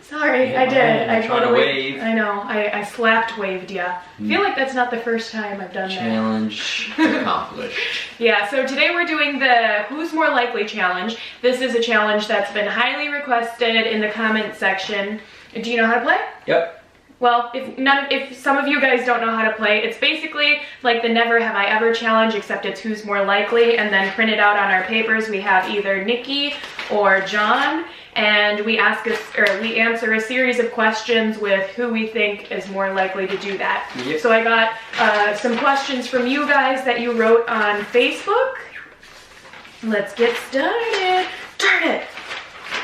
Sorry, Yeah, I did. I trying to wave. I know. I slapped waved ya. I feel like that's not the first time I've done that. Challenge accomplished. Yeah, so today we're doing the Who's More Likely challenge. This is a challenge that's been highly requested in the comment section. Do you know how to play? Yep. Well, if some of you guys don't know how to play, it's basically like the Never Have I Ever challenge, except it's Who's More Likely, and then printed out on our papers we have either Nikki or John, and we answer a series of questions with who we think is more likely to do that. Yep. So I got some questions from you guys that you wrote on Facebook. Let's get started. Darn it!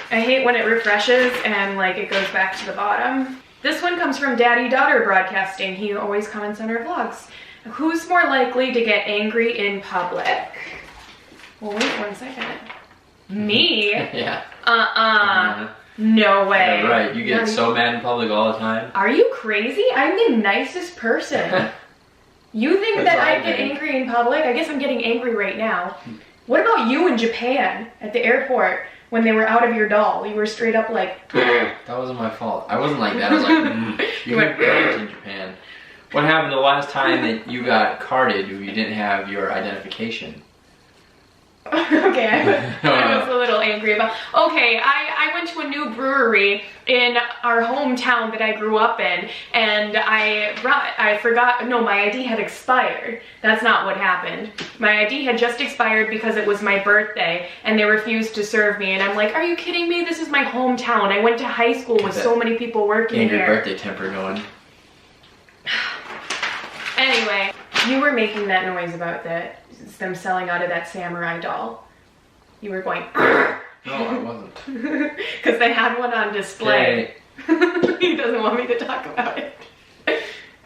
I hate when it refreshes and like it goes back to the bottom. This one comes from Daddy Daughter Broadcasting. He always comments on our vlogs. Who's more likely to get angry in public? Well, wait 1 second. Me? Yeah. No way. Yeah, right. You get so mad in public all the time. Are you crazy? I'm the nicest person. You think that I get angry in public? I guess I'm getting angry right now. What about you in Japan at the airport? When they were out of your doll, you were straight up like... That wasn't my fault. I wasn't like that. I was like, You went in Japan. What happened the last time that you got carded when you didn't have your identification? Okay, I was a little angry about... Okay, I went to a new brewery in our hometown that I grew up in, and I forgot... No, my ID had expired. That's not what happened. My ID had just expired because it was my birthday, and they refused to serve me, and I'm like, are you kidding me? This is my hometown. I went to high school with so many people working here. Your birthday temper going. Anyway, you were making that noise about them selling out of that samurai doll. You were going... No, I wasn't. Because they had one on display. He doesn't want me to talk about it.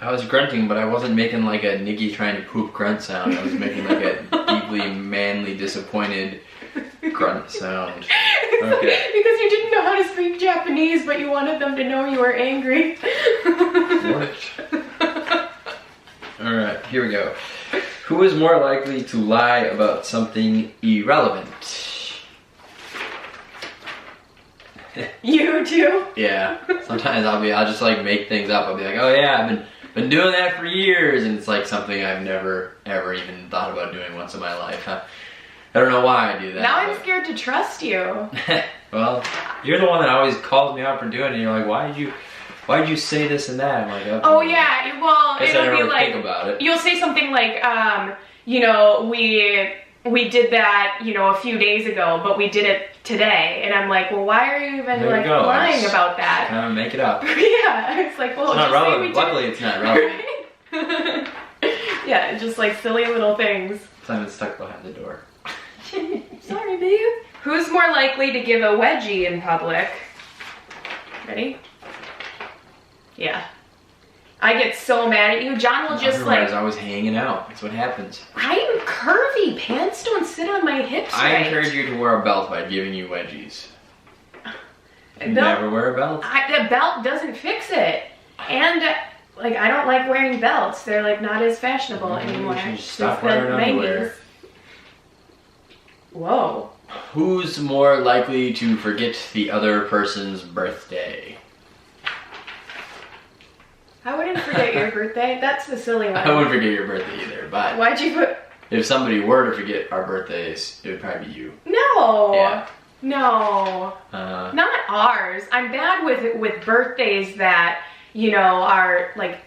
I was grunting, but I wasn't making like a Nikki trying to poop grunt sound. I was making like a deeply manly, disappointed grunt sound. Okay. Because you didn't know how to speak Japanese, but you wanted them to know you were angry. What? Alright, here we go. Who is more likely to lie about something irrelevant? You too? Yeah. Sometimes I'll just like make things up. I'll be like, oh yeah, I've been doing that for years, and it's like something I've never ever even thought about doing once in my life. I don't know why I do that. Now I'm scared to trust you. Well, you're the one that always calls me out for doing it, and you're like, why did you say this and that? I'm like, oh yeah, well, it'll be like, think about it. You'll say something like, you know, we did that, you know, a few days ago, but we did it today. And I'm like, well, why are you even like lying about that? Kind of make it up. Yeah, it's like, well, it's not relevant. Luckily, it's not relevant. Right? Yeah, just like silly little things. Simon's stuck behind the door. Sorry, babe. Who's more likely to give a wedgie in public? Ready? Yeah. I get so mad at you. John will just like... I was hanging out. That's what happens. I'm curvy. Pants don't sit on my hips I right. encourage you to wear a belt by giving you wedgies. You never wear a belt? The belt doesn't fix it. And, like, I don't like wearing belts. They're, like, not as fashionable anymore. You should stop wearing underwear. Whoa. Who's more likely to forget the other person's birthday? I wouldn't forget your birthday. That's the silly one. I wouldn't forget your birthday either, but... Why'd you put... If somebody were to forget our birthdays, it would probably be you. No. Yeah. No. Not ours. I'm bad with birthdays that, you know, are, like,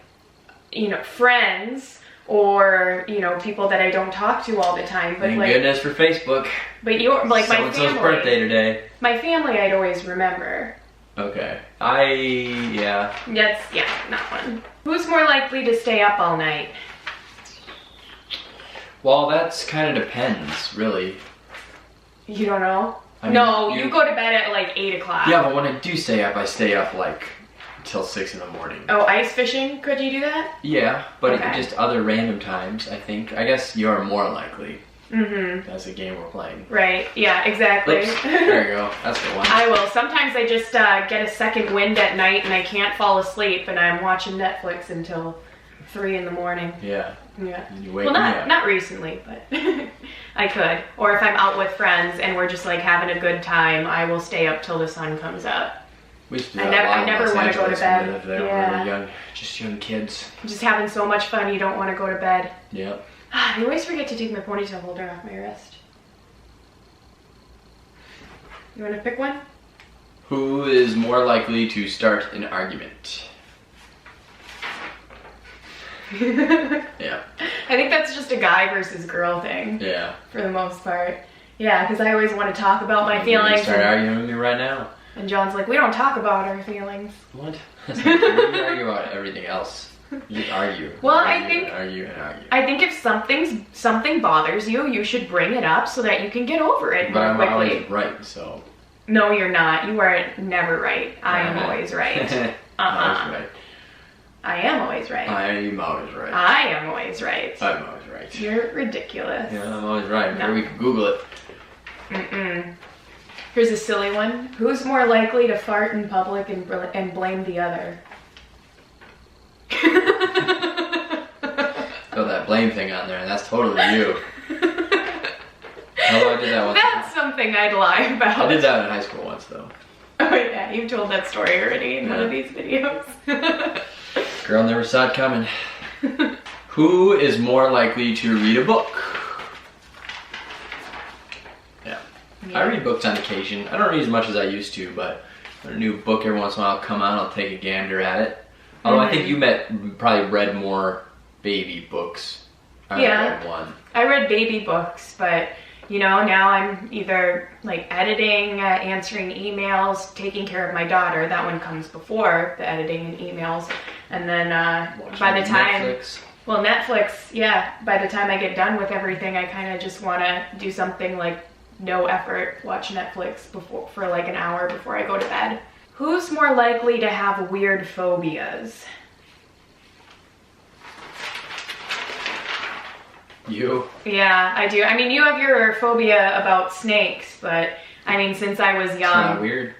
you know, friends or, you know, people that I don't talk to all the time. But Thank like, goodness for Facebook. But you're, like, my family... So-and-so's birthday today. My family I'd always remember. Okay. Yeah, not fun. Who's more likely to stay up all night? Well, that's kind of depends, really. You don't know? I mean, no, you go to bed at like 8 o'clock. Yeah, but when I do stay up like until 6 in the morning. Oh, ice fishing? Could you do that? Yeah, but just other random times, I think. I guess you're more likely. Mm-hmm. That's the game we're playing. Right, yeah, exactly. Oops. There you go, that's the one. I will. Sometimes I just get a second wind at night and I can't fall asleep and I'm watching Netflix until 3 in the morning. Yeah. Yeah. And you wake well, me up. not recently, but I could. Or if I'm out with friends and we're just like having a good time, I will stay up till the sun comes up. We used to do that a lot I never want to go to bed. When we were young, just young kids. Just having so much fun, you don't want to go to bed. Yep. I always forget to take my ponytail holder off my wrist. You want to pick one? Who is more likely to start an argument? Yeah. I think that's just a guy versus girl thing. Yeah. For the most part. Yeah, because I always want to talk about my feelings. Start arguing with me right now. And John's like, we don't talk about our feelings. What? We argue about everything else. You just argue. Well, argue, I think if something bothers you, you should bring it up so that you can get over it more quickly. But I'm always right, so. No, you're not. You are never right. I am always right. Always right. I am always right. I am always right. I am always right. I'm always right. You're ridiculous. Yeah, I'm always right. Maybe we can Google it. Here's a silly one. Who's more likely to fart in public and blame the other? Throw that blame thing on there, and that's totally you. Although I did that once. That's something I'd lie about. I did that in high school once, though. Oh yeah, you've told that story already in one of these videos. Girl never saw it coming. Who is more likely to read a book? Yeah. I read books on occasion. I don't read as much as I used to, but when a new book every once in a while will come out, I'll take a gander at it. Although I think you probably read more baby books. I read one. I read baby books, but you know, now I'm either like editing, answering emails, taking care of my daughter. That one comes before the editing and emails. And then by the time... Netflix. Well, Netflix, yeah. By the time I get done with everything, I kind of just want to do something like no effort, watch Netflix for like an hour before I go to bed. Who's more likely to have weird phobias? You? Yeah, I do. I mean, you have your phobia about snakes, but I mean, since I was young... It's not weird.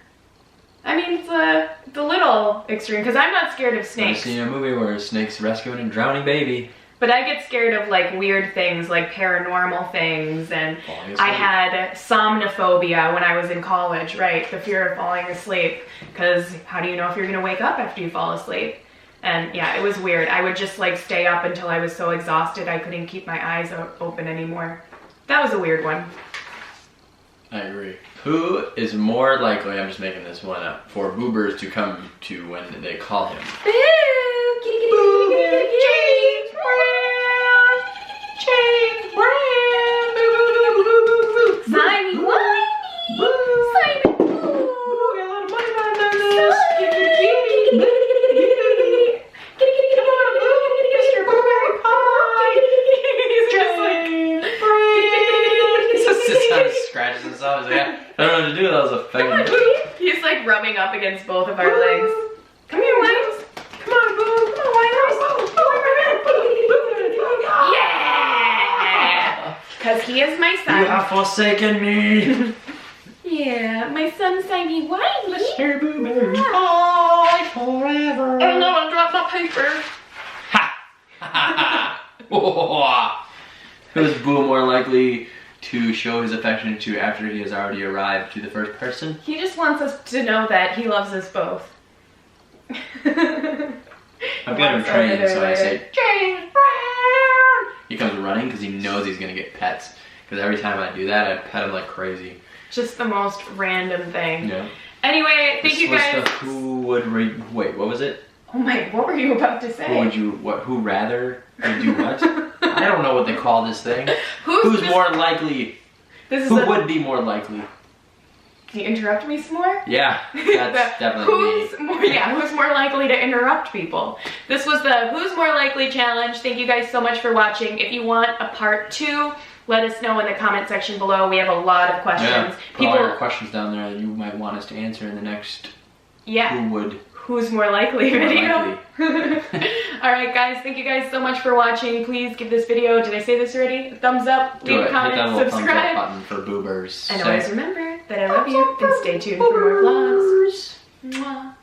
I mean, it's a little extreme, because I'm not scared of snakes. I've seen a movie where a snake's rescuing a drowning baby. But I get scared of like weird things, like paranormal things, and I had somnophobia when I was in college, right? The fear of falling asleep, because how do you know if you're going to wake up after you fall asleep? And yeah, it was weird. I would just like stay up until I was so exhausted I couldn't keep my eyes open anymore. That was a weird one. I agree. Who is more likely, I'm just making this one up, for boobers to come to when they call him? Boo! Boo! James Brown! James Brown! Boo, boo, boo, boo, boo, boo, boo! Simey Wimey! Simon Boo! Got a lot of money behind that list! Kitty, kitty! Mr. Blueberry Pie! He's just like... He's just kind of scratches himself. He's like, I don't know what to do. That was a fucking... He's like rubbing up against both of our legs. Come here, White. Come on, Boo. Come on, White. Yeah! Because he is my son. You have forsaken me. Yeah, my son, Simey White. Mr. Blueberry Pie forever. Oh no, I dropped my paper. Ha! Who's Boo more likely to show his affection to after he has already arrived to the first person? He just wants us to know that he loves us both. I've got him trained, so I say, James Brown! He comes running because he knows he's going to get pets. Because every time I do that, I pet him like crazy. Just the most random thing. Yeah. Anyway, thank you guys. Who would read... Wait, what was it? Oh my, what were you about to say? Who would you... What? Who rather would do what? I don't know what they call this thing. Who's more likely? Who would be more likely? Can you interrupt me some more? Yeah, that's definitely me. Who's more likely to interrupt people? This was the Who's More Likely challenge. Thank you guys so much for watching. If you want a part 2, let us know in the comment section below. We have a lot of questions. Yeah, put all your questions down there that you might want us to answer in the next Who's More Likely video. Alright guys, thank you guys so much for watching. Please give this video, did I say this already? Thumbs up, leave a comment, subscribe. Thumbs up button for boobers. And always remember that I love you and stay tuned for more vlogs. Mwah.